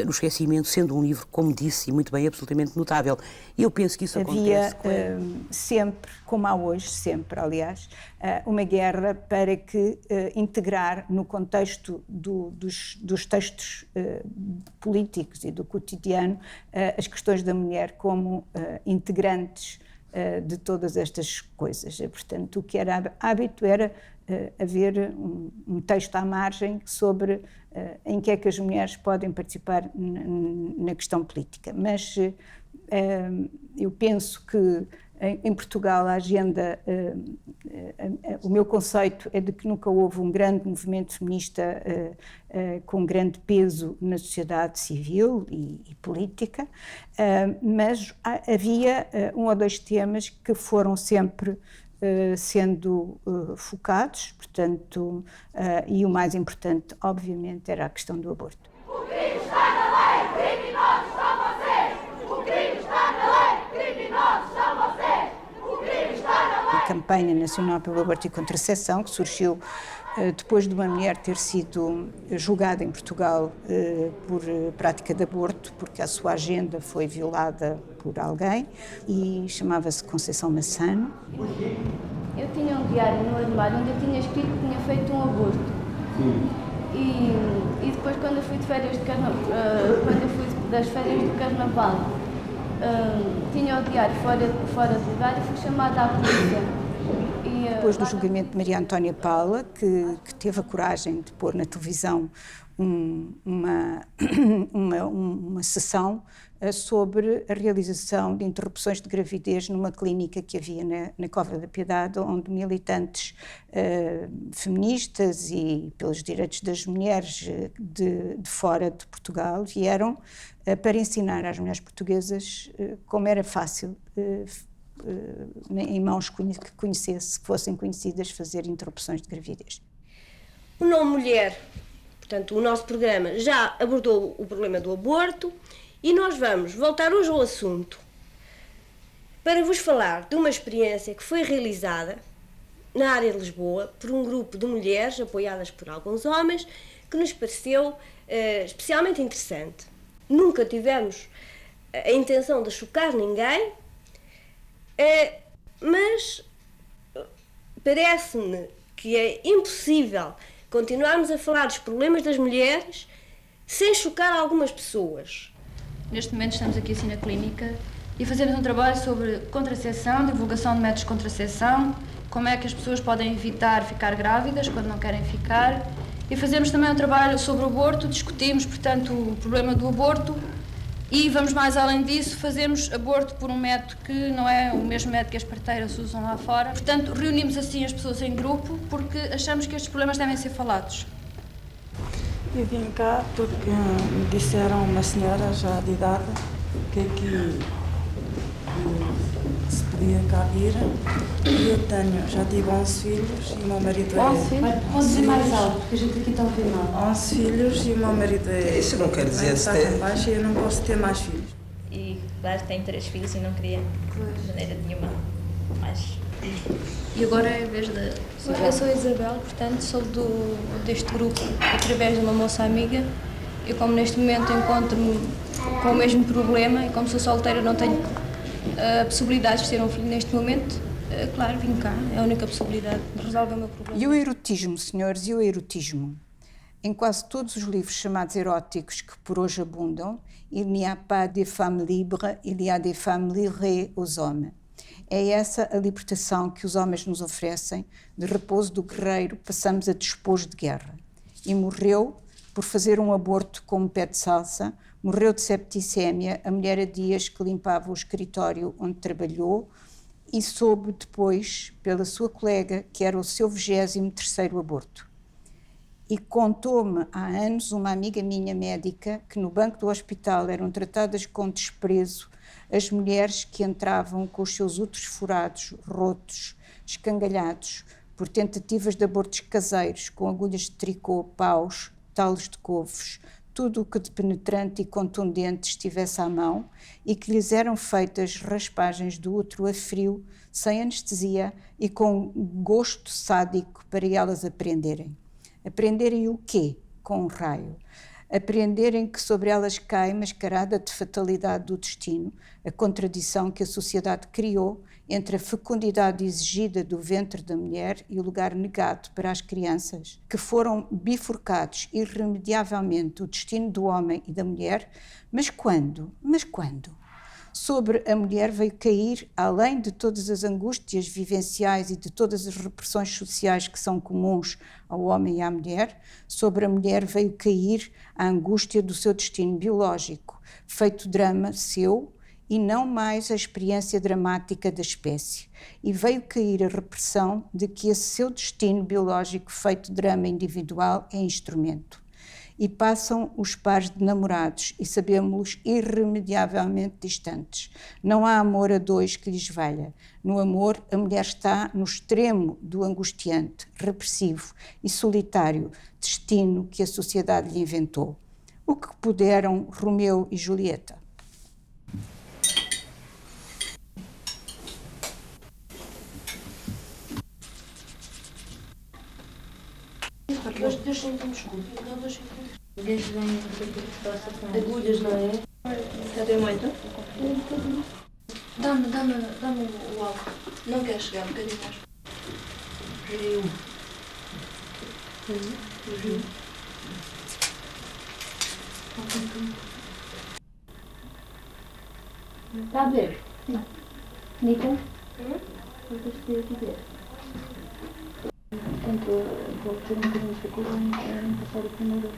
no esquecimento, sendo um livro, como disse, e muito bem, absolutamente notável. E eu penso que isso acontece... Havia sempre, como há hoje, sempre, aliás, uma guerra para que integrar no contexto dos textos políticos e do cotidiano as questões da mulher como integrantes de todas estas coisas. Portanto, o que era hábito era haver um texto à margem sobre em que é que as mulheres podem participar na questão política. Mas eu penso que em Portugal a agenda, o meu conceito é de que nunca houve um grande movimento feminista com grande peso na sociedade civil e política, mas havia 1 ou 2 temas que foram sempre sendo focados, portanto, e o mais importante, obviamente, era a questão do aborto. O crime está na lei, criminosos são vocês! O crime está na lei, criminosos são vocês! O crime está na lei! A campanha nacional pelo aborto e contracepção, que surgiu depois de uma mulher ter sido julgada em Portugal por prática de aborto, porque a sua agenda foi violada por alguém, e chamava-se Conceição Massano. Eu tinha um diário no armário onde eu tinha escrito que tinha feito um aborto. E depois, quando eu fui de férias de carnaval, das férias do carnaval, tinha o diário fora de lugar e fui chamada à polícia. Depois do julgamento de Maria Antónia Paula, que teve a coragem de pôr na televisão uma sessão sobre a realização de interrupções de gravidez numa clínica que havia na Cova da Piedade, onde militantes feministas e pelos direitos das mulheres de fora de Portugal vieram para ensinar às mulheres portuguesas como era fácil em mãos que fossem conhecidas, fazer interrupções de gravidez. O Nome Mulher, portanto, o nosso programa já abordou o problema do aborto e nós vamos voltar hoje ao assunto para vos falar de uma experiência que foi realizada na área de Lisboa por um grupo de mulheres apoiadas por alguns homens que nos pareceu especialmente interessante. Nunca tivemos a intenção de chocar ninguém, mas parece-me que é impossível continuarmos a falar dos problemas das mulheres sem chocar algumas pessoas. Neste momento estamos aqui assim na clínica e fazemos um trabalho sobre contracepção, divulgação de métodos de contracepção, como é que as pessoas podem evitar ficar grávidas quando não querem ficar e fazemos também um trabalho sobre o aborto, discutimos, portanto, o problema do aborto e vamos mais além disso, fazemos aborto por um método que não é o mesmo método que as parteiras usam lá fora. Portanto, reunimos assim as pessoas em grupo porque achamos que estes problemas devem ser falados. Eu vim cá porque me disseram uma senhora já de idade que aqui se podia cá vir. E eu já tive 11 filhos e o meu marido 11 filhos? Pode dizer mais alto, porque a gente aqui está a ouvir mal. 11 filhos e o meu marido Isso não quer dizer está cá baixo e eu não posso ter mais filhos. E claro, tenho 3 filhos e não queria de maneira nenhuma mais. E agora é a vez da... Eu sou a Isabel, portanto sou deste grupo através de uma moça amiga. Eu, como neste momento encontro-me com o mesmo problema e como sou solteira não tenho a possibilidade de ter um filho neste momento, claro, vim cá, é a única possibilidade de resolver o meu problema. E o erotismo, senhores, e o erotismo? Em quase todos os livros chamados eróticos que por hoje abundam, il n'y a pas de femmes libres, il y a des femmes livrées aux hommes. É essa a libertação que os homens nos oferecem, de repouso do guerreiro passamos a despojo de guerra. E morreu, por fazer um aborto com um pé de salsa, morreu de septicémia a mulher a dias que limpava o escritório onde trabalhou e soube depois, pela sua colega, que era o seu 23º aborto. E contou-me há anos uma amiga minha médica que no banco do hospital eram tratadas com desprezo as mulheres que entravam com os seus úteros furados, rotos, escangalhados, por tentativas de abortos caseiros, com agulhas de tricô, paus, talos de couves, tudo o que de penetrante e contundente estivesse à mão e que lhes eram feitas raspagens do útero a frio, sem anestesia e com gosto sádico para elas aprenderem. Aprenderem o quê? Com um raio. Aprenderem que sobre elas cai, mascarada de fatalidade do destino, a contradição que a sociedade criou entre a fecundidade exigida do ventre da mulher e o lugar negado para as crianças, que foram bifurcados irremediavelmente o destino do homem e da mulher, mas quando? Mas quando? Sobre a mulher veio cair, além de todas as angústias vivenciais e de todas as repressões sociais que são comuns ao homem e à mulher, sobre a mulher veio cair a angústia do seu destino biológico, feito drama seu e não mais a experiência dramática da espécie. E veio cair a repressão de que esse seu destino biológico, feito drama individual, é instrumento. E passam os pares de namorados e sabemos-los irremediavelmente distantes. Não há amor a dois que lhes valha. No amor, a mulher está no extremo do angustiante, repressivo e solitário destino que a sociedade lhe inventou. O que puderam Romeu e Julieta? Dois centímetros curtos. Agulhas, não é? Cadê muito? Dá-me o álcool. Não quer chegar um bocadinho mais. Queria um. Está a ver? Não. Nica? Vou ter aqui ver. Portanto, vou ter um bocadinho de dificuldade em passar o primeiro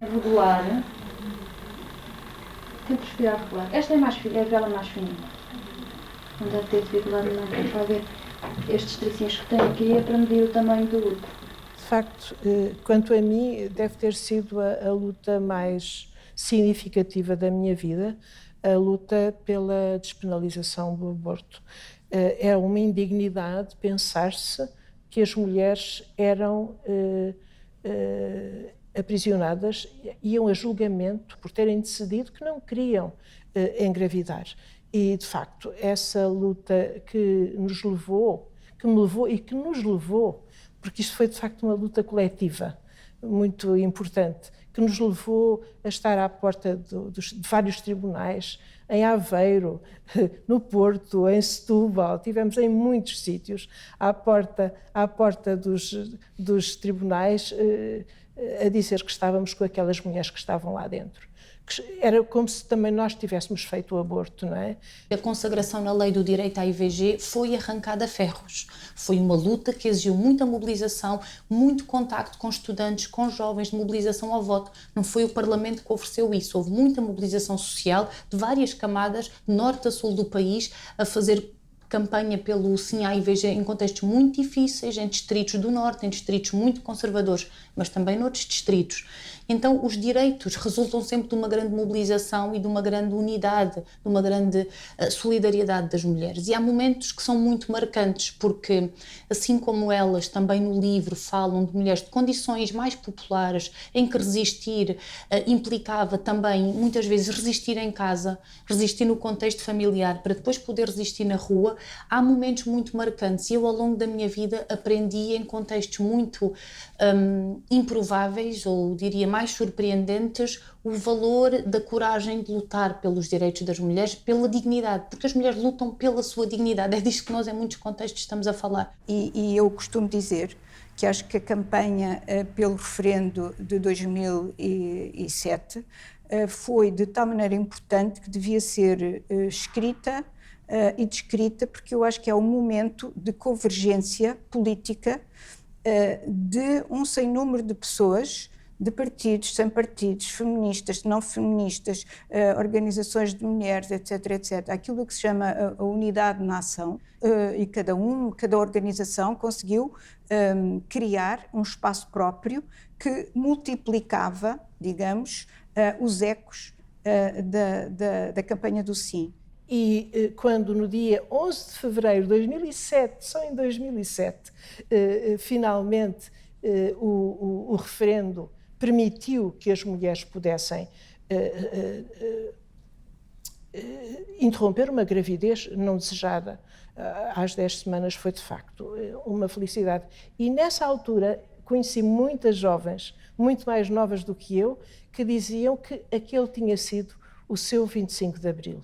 regular. Tento respirar regular. Esta é mais fina, é a vela mais fininha. Não deve ter dificuldade nenhuma para ver estes tracinhos que tem aqui, é para medir o tamanho do útero. De facto, quanto a mim, deve ter sido a luta mais significativa da minha vida, a luta pela despenalização do aborto. É uma indignidade pensar-se que as mulheres eram aprisionadas, iam a julgamento por terem decidido que não queriam engravidar. E, de facto, essa luta que nos levou, que me levou e que nos levou, porque isto foi, de facto, uma luta coletiva muito importante, que nos levou a estar à porta de vários tribunais, em Aveiro, no Porto, em Setúbal, tivemos em muitos sítios, à porta dos tribunais, a dizer que estávamos com aquelas mulheres que estavam lá dentro, era como se também nós tivéssemos feito o aborto, não é? A consagração na lei do direito à IVG foi arrancada a ferros. Foi uma luta que exigiu muita mobilização, muito contacto com estudantes, com jovens, de mobilização ao voto. Não foi o Parlamento que ofereceu isso. Houve muita mobilização social de várias camadas, de norte a sul do país, a fazer campanha pelo sim à IVG em contextos muito difíceis, em distritos do norte, em distritos muito conservadores, mas também noutros distritos. Então, os direitos resultam sempre de uma grande mobilização e de uma grande unidade, de uma grande solidariedade das mulheres. E há momentos que são muito marcantes, porque, assim como elas também no livro falam de mulheres de condições mais populares, em que resistir implicava também, muitas vezes, resistir em casa, resistir no contexto familiar, para depois poder resistir na rua, há momentos muito marcantes. E eu, ao longo da minha vida, aprendi em contextos muito improváveis, ou diria mais surpreendentes, o valor da coragem de lutar pelos direitos das mulheres, pela dignidade, porque as mulheres lutam pela sua dignidade. É disto que nós, em muitos contextos, estamos a falar. E eu costumo dizer que acho que a campanha pelo referendo de 2007 foi de tal maneira importante que devia ser escrita e descrita, porque eu acho que é um momento de convergência política de um sem número de pessoas, de partidos, sem partidos, feministas, não feministas, organizações de mulheres, etc, etc. Aquilo que se chama a unidade na ação, e cada organização conseguiu criar um espaço próprio que multiplicava, digamos, os ecos da campanha do sim. E quando no dia 11 de fevereiro de 2007, só em 2007, finalmente o referendo permitiu que as mulheres pudessem interromper uma gravidez não desejada às 10 semanas, foi de facto uma felicidade. E nessa altura conheci muitas jovens, muito mais novas do que eu, que diziam que aquele tinha sido o seu 25 de Abril.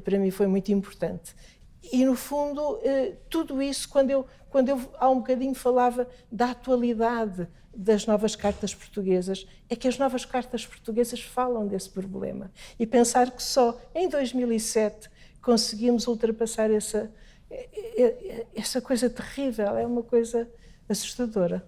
Para mim foi muito importante. E, no fundo, tudo isso, quando eu há um bocadinho falava da atualidade das novas cartas portuguesas, é que as novas cartas portuguesas falam desse problema. E pensar que só em 2007 conseguimos ultrapassar essa coisa terrível, é uma coisa assustadora.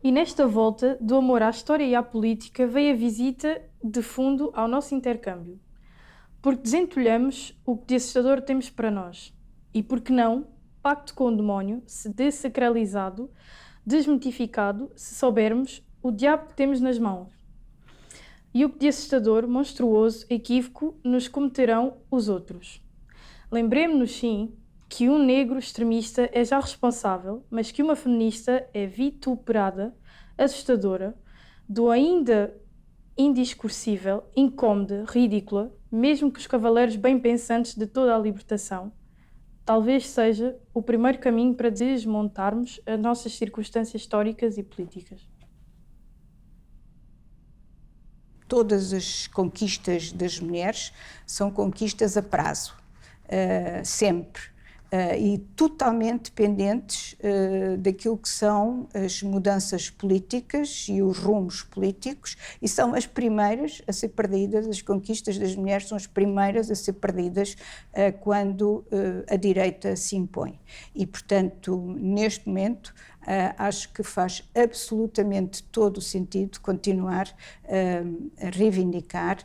E nesta volta do amor à história e à política veio a visita de fundo ao nosso intercâmbio. Porque desentulhamos o que de assustador temos para nós. E porque não, pacto com o demónio, se desacralizado, desmitificado, se soubermos o diabo que temos nas mãos. E o que de assustador, monstruoso, equívoco nos cometerão os outros. Lembremos-nos, sim, que um negro extremista é já responsável, mas que uma feminista é vituperada, assustadora, do ainda indiscursível, incómoda, ridícula, mesmo que os cavaleiros bem-pensantes de toda a libertação, talvez seja o primeiro caminho para desmontarmos as nossas circunstâncias históricas e políticas. Todas as conquistas das mulheres são conquistas a prazo, sempre. E totalmente dependentes daquilo que são as mudanças políticas e os rumos políticos, e são as primeiras a ser perdidas, as conquistas das mulheres são as primeiras a ser perdidas quando a direita se impõe. E, portanto, neste momento, acho que faz absolutamente todo o sentido continuar a reivindicar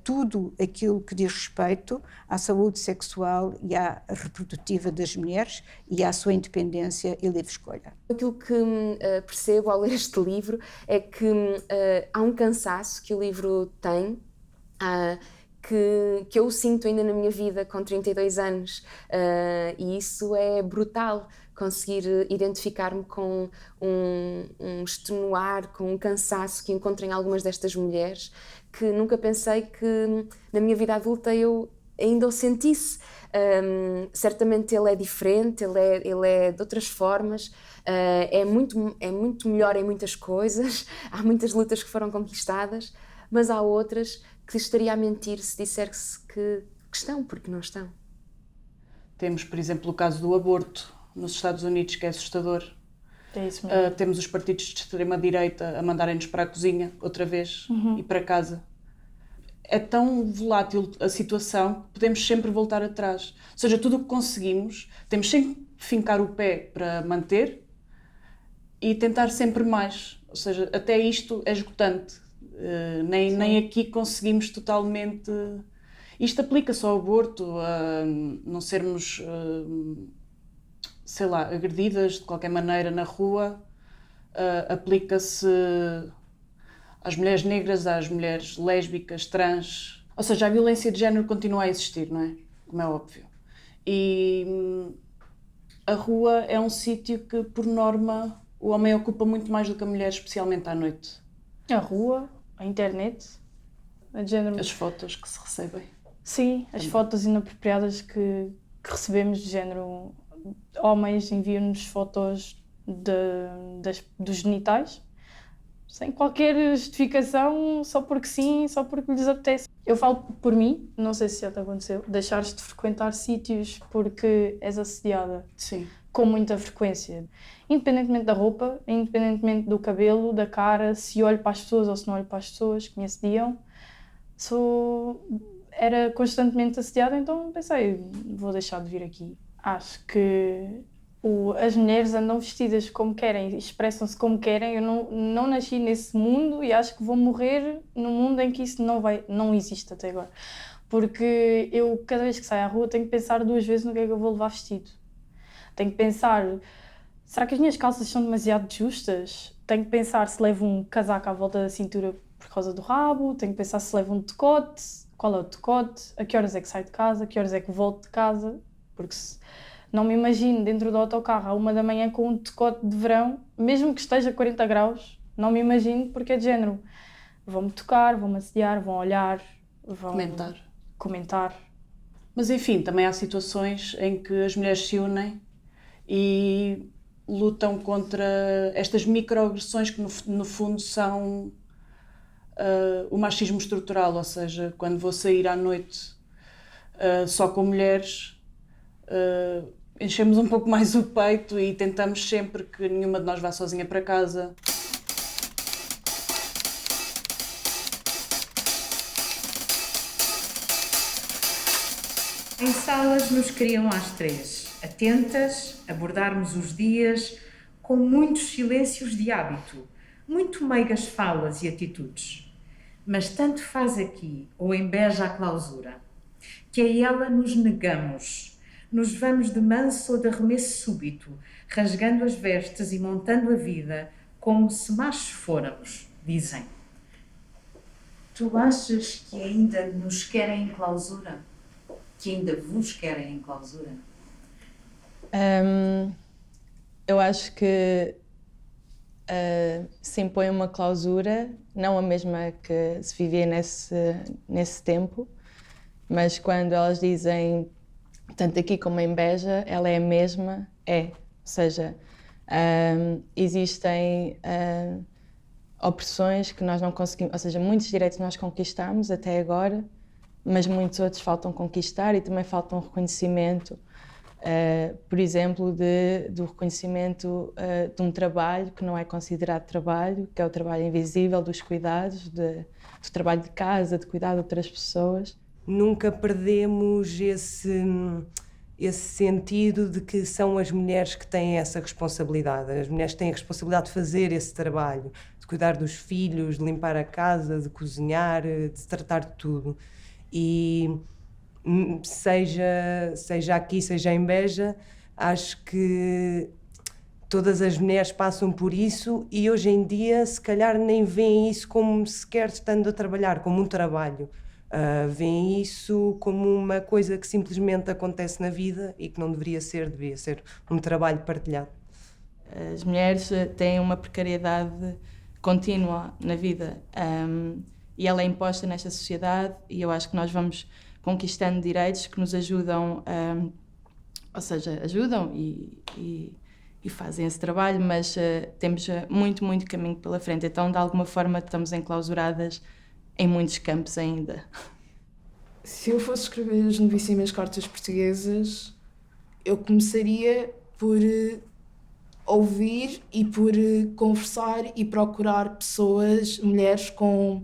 tudo aquilo que diz respeito à saúde sexual e à reprodutiva das mulheres e à sua independência e livre escolha. Aquilo que percebo ao ler este livro é que há um cansaço que o livro tem, que eu sinto ainda na minha vida com 32 anos, e isso é brutal, conseguir identificar-me com um extenuar, com um cansaço que encontro em algumas destas mulheres, que nunca pensei que na minha vida adulta eu ainda o sentisse. Certamente ele é diferente, ele é de outras formas, é muito melhor em muitas coisas, há muitas lutas que foram conquistadas, mas há outras que estaria a mentir se disser-se que estão, porque não estão. Temos, por exemplo, o caso do aborto nos Estados Unidos, que é assustador. É isso mesmo. Temos os partidos de extrema-direita a mandarem-nos para a cozinha outra vez e para casa. É tão volátil a situação que podemos sempre voltar atrás. Ou seja, tudo o que conseguimos, temos sempre que fincar o pé para manter e tentar sempre mais. Ou seja, até isto é esgotante. Nem aqui conseguimos totalmente... Isto aplica-se ao aborto, a não sermos, sei lá, agredidas de qualquer maneira na rua. Aplica-se às mulheres negras, às mulheres lésbicas, trans. Ou seja, a violência de género continua a existir, não é? Como é óbvio. E a rua é um sítio que, por norma, o homem ocupa muito mais do que a mulher, especialmente à noite. A rua, a internet, a género... As fotos que se recebem. Sim, as fotos inapropriadas que recebemos de género. Homens enviam-nos fotos dos genitais, sem qualquer justificação, só porque sim, só porque lhes apetece. Eu falo por mim, não sei se já te aconteceu, deixares de frequentar sítios porque és assediada. Sim. Com muita frequência. Independentemente da roupa, independentemente do cabelo, da cara, se olho para as pessoas ou se não olho para as pessoas que me assediam, era constantemente assediada, então pensei, vou deixar de vir aqui. Acho que as mulheres andam vestidas como querem, expressam-se como querem. Eu não nasci nesse mundo e acho que vou morrer num mundo em que isso não existe até agora. Porque eu, cada vez que saio à rua, tenho que pensar 2 vezes no que é que eu vou levar vestido. Tenho que pensar, será que as minhas calças são demasiado justas? Tenho que pensar se levo um casaco à volta da cintura por causa do rabo, tenho que pensar se levo um decote, qual é o decote, a que horas é que saio de casa, a que horas é que volto de casa, porque não me imagino dentro do autocarro à 1 da manhã com um decote de verão, mesmo que esteja a 40 graus, não me imagino, porque é de género. Vão-me tocar, vão-me assediar, vão olhar, vão comentar. Mas enfim, também há situações em que as mulheres se unem e lutam contra estas microagressões que no fundo são o machismo estrutural, ou seja, quando vou sair à noite só com mulheres, enchemos um pouco mais o peito e tentamos sempre que nenhuma de nós vá sozinha para casa. Em salas nos criam às 3, atentas, abordarmos os dias com muitos silêncios de hábito, muito meigas falas e atitudes. Mas tanto faz aqui, ou em Beja à clausura, que a ela nos negamos, nos vamos de manso ou de arremesso súbito, rasgando as vestes e montando a vida como se machos fôramos, dizem. Tu achas que ainda nos querem em clausura? Que ainda vos querem em clausura? Eu acho que se impõe uma clausura, não a mesma que se vivia nesse tempo, mas quando elas dizem, tanto aqui como em Beja, ela é a mesma, ou seja, existem opressões que nós não conseguimos, ou seja, muitos direitos nós conquistamos até agora, mas muitos outros faltam conquistar e também falta um reconhecimento, por exemplo, do reconhecimento de um trabalho que não é considerado trabalho, que é o trabalho invisível dos cuidados, do trabalho de casa, de cuidar de outras pessoas. Nunca perdemos esse sentido de que são as mulheres que têm essa responsabilidade. As mulheres têm a responsabilidade de fazer esse trabalho, de cuidar dos filhos, de limpar a casa, de cozinhar, de tratar de tudo. E seja aqui, seja em Beja, acho que todas as mulheres passam por isso e hoje em dia se calhar nem veem isso como sequer estando a trabalhar, como um trabalho. Veem isso como uma coisa que simplesmente acontece na vida e que não deveria ser um trabalho partilhado. As mulheres têm uma precariedade contínua na vida e ela é imposta nesta sociedade e eu acho que nós vamos conquistando direitos que nos ajudam, ou seja, ajudam e fazem esse trabalho, mas temos muito caminho pela frente, então de alguma forma estamos enclausuradas em muitos campos ainda. Se eu fosse escrever as novíssimas cartas portuguesas, eu começaria por ouvir e por conversar e procurar pessoas, mulheres com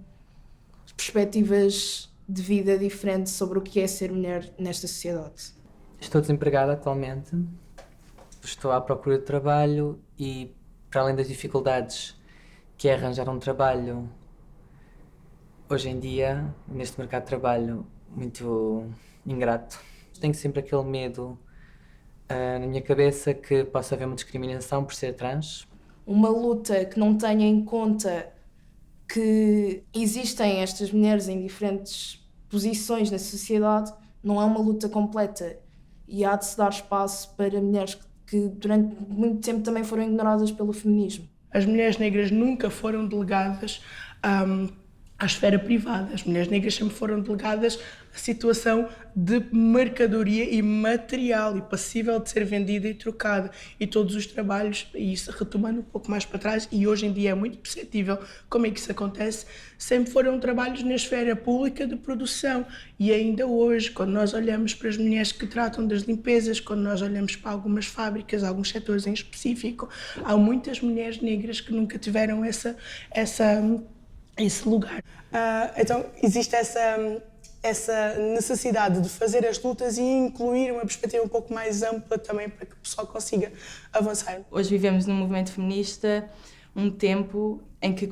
perspectivas de vida diferentes sobre o que é ser mulher nesta sociedade. Estou desempregada atualmente, estou à procura de trabalho e, para além das dificuldades que é arranjar um trabalho, hoje em dia, neste mercado de trabalho muito ingrato, tenho sempre aquele medo na minha cabeça que possa haver uma discriminação por ser trans. Uma luta que não tenha em conta que existem estas mulheres em diferentes posições na sociedade não é uma luta completa e há de se dar espaço para mulheres que durante muito tempo também foram ignoradas pelo feminismo. As mulheres negras nunca foram delegadas à esfera privada. As mulheres negras sempre foram delegadas à situação de mercadoria e material e passível de ser vendida e trocada. E todos os trabalhos, e isso retomando um pouco mais para trás, e hoje em dia é muito perceptível como é que isso acontece, sempre foram trabalhos na esfera pública de produção. E ainda hoje, quando nós olhamos para as mulheres que tratam das limpezas, quando nós olhamos para algumas fábricas, alguns setores em específico, há muitas mulheres negras que nunca tiveram esse lugar. Então existe essa necessidade de fazer as lutas e incluir uma perspectiva um pouco mais ampla também para que o pessoal consiga avançar. Hoje vivemos num movimento feminista um tempo em que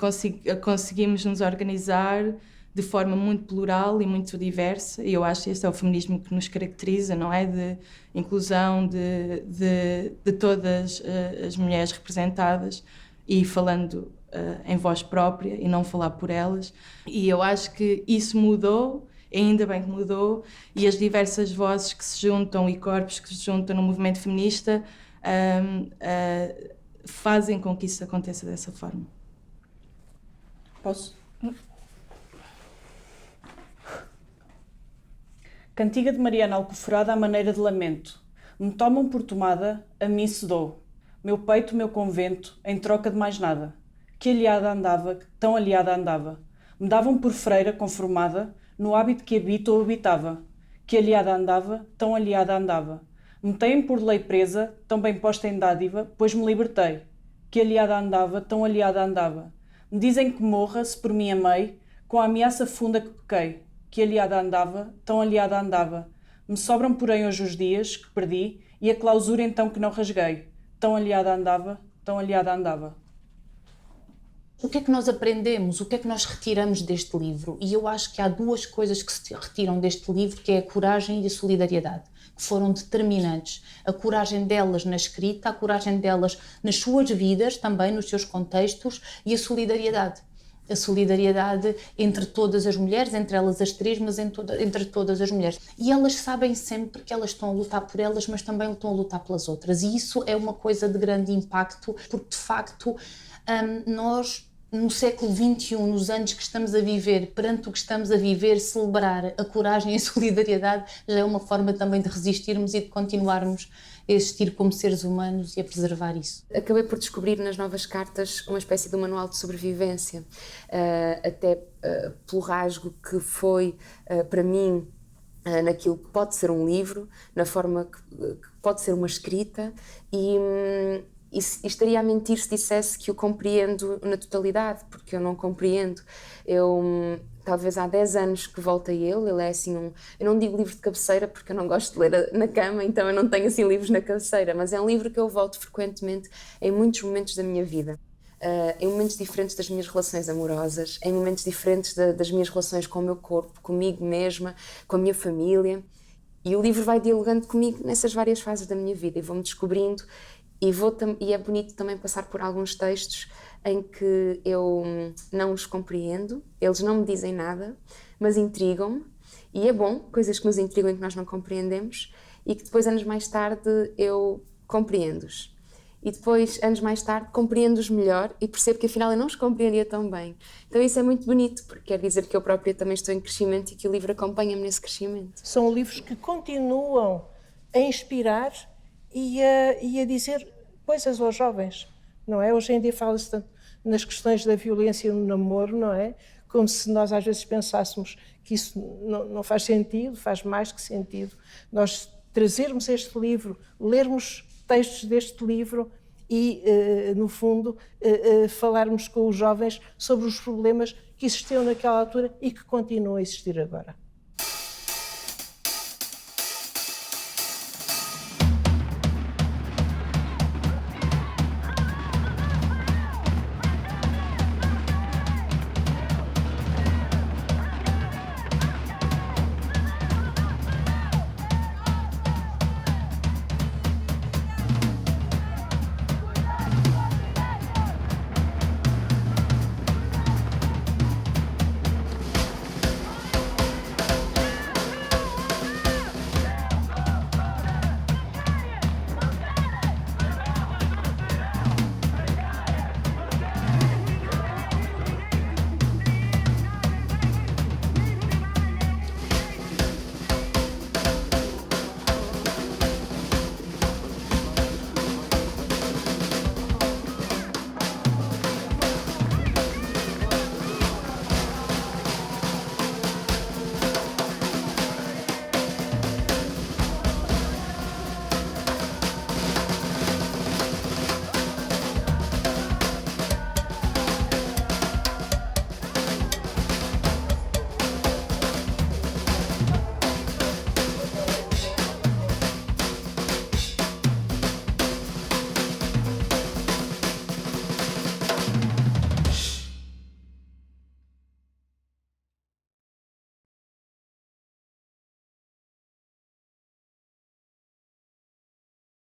conseguimos nos organizar de forma muito plural e muito diversa, e eu acho que este é o feminismo que nos caracteriza, não é? De inclusão de todas as mulheres representadas e falando em voz própria e não falar por elas. E eu acho que isso mudou, ainda bem que mudou, e as diversas vozes que se juntam e corpos que se juntam no movimento feminista fazem com que isso aconteça dessa forma. Posso? Cantiga de Mariana Alcoforada à maneira de lamento. Me tomam por tomada, a mim se dou. Meu peito, meu convento, em troca de mais nada. Que aliada andava, tão aliada andava. Me davam por freira conformada, no hábito que habito ou habitava. Que aliada andava, tão aliada andava. Me têm por lei presa, tão bem posta em dádiva, pois me libertei. Que aliada andava, tão aliada andava. Me dizem que morra, se por mim amei, com a ameaça funda que pequei. Que aliada andava, tão aliada andava. Me sobram, porém, hoje os dias que perdi, e a clausura então que não rasguei. Tão aliada andava, tão aliada andava. O que é que nós aprendemos? O que é que nós retiramos deste livro? E eu acho que há duas coisas que se retiram deste livro, que é a coragem e a solidariedade, que foram determinantes. A coragem delas na escrita, a coragem delas nas suas vidas, também nos seus contextos, e a solidariedade. A solidariedade entre todas as mulheres, entre elas as três, mas entre todas as mulheres. E elas sabem sempre que elas estão a lutar por elas, mas também estão a lutar pelas outras. E isso é uma coisa de grande impacto, porque de facto nós, no século XXI, nos anos que estamos a viver, perante o que estamos a viver, celebrar a coragem e a solidariedade já é uma forma também de resistirmos e de continuarmos a existir como seres humanos e a preservar isso. Acabei por descobrir nas novas cartas uma espécie de manual de sobrevivência, até pelo rasgo que foi para mim naquilo que pode ser um livro, na forma que pode ser uma escrita e estaria a mentir se dissesse que o compreendo na totalidade, porque eu não compreendo. Eu, talvez há 10 anos que volto a ele é assim eu não digo livro de cabeceira porque eu não gosto de ler na cama, então eu não tenho assim livros na cabeceira, mas é um livro que eu volto frequentemente em muitos momentos da minha vida. Em momentos diferentes das minhas relações amorosas, em momentos diferentes das minhas relações com o meu corpo, comigo mesma, com a minha família. E o livro vai dialogando comigo nessas várias fases da minha vida e vou-me descobrindo. E é bonito também passar por alguns textos em que eu não os compreendo, eles não me dizem nada, mas intrigam-me, e é bom, coisas que nos intrigam e que nós não compreendemos, e que depois, anos mais tarde, eu compreendo-os. E depois, anos mais tarde, compreendo-os melhor e percebo que afinal eu não os compreendia tão bem. Então isso é muito bonito, porque quer dizer que eu própria também estou em crescimento e que o livro acompanha-me nesse crescimento. São livros que continuam a inspirar e a dizer coisas aos jovens, não é? Hoje em dia fala-se tanto nas questões da violência no namoro, não é? Como se nós às vezes pensássemos que isso não faz sentido, faz mais que sentido. Nós trazermos este livro, lermos textos deste livro e, no fundo, falarmos com os jovens sobre os problemas que existiam naquela altura e que continuam a existir agora.